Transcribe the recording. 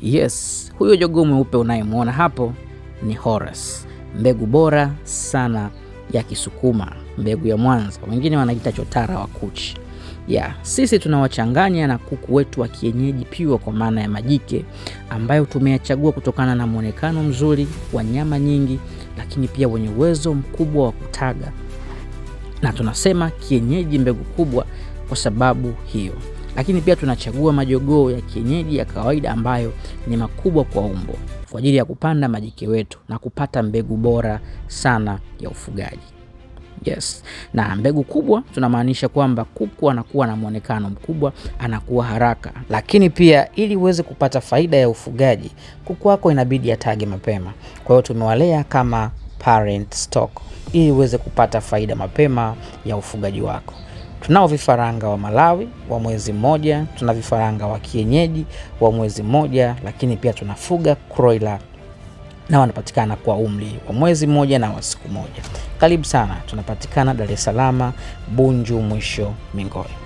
Yes, huyo jogoo mweupe unayemwona hapo ni Horus, mbegu bora sana ya Kisukuma, mbegu ya Mwanza, wengine wanaita chotara wa Kuchi. Sisi tunawachanganya na kuku wetu wa kienyeji pure kwa maana ya majike, ambayo tumeyachagua kutokana na muonekano mzuri wa nyama nyingi, lakini pia wenye uwezo mkubwa wa kutaga. Na tunasema kienyeji mbegu kubwa kwa sababu hiyo. Lakini pia tunachagua majogoo ya kienyeji ya kawaida ambayo ni makubwa kwa umbo, kwa ajili ya kupanda majike wetu na kupata mbegu bora sana ya ufugaji. Yes. Na mbegu kubwa tunamaanisha kwamba kuku anakuwa na muonekano mkubwa, anakuwa haraka. Lakini pia ili uweze kupata faida ya ufugaji, kuku wako inabidi atage mapema. Kwa hiyo tumewalea kama parent stock ili uweze kupata faida mapema ya ufugaji wako. Tunao vifaranga wa Malawi wa mwezi mmoja, tuna vifaranga wa kienyeji wa mwezi mmoja, lakini pia tunafuga broiler na wanapatikana kwa umri wa mwezi mmoja na wa siku moja. Karibu sana, tunapatikana Dar es Salaam, Bunju Mwisho Mingoe.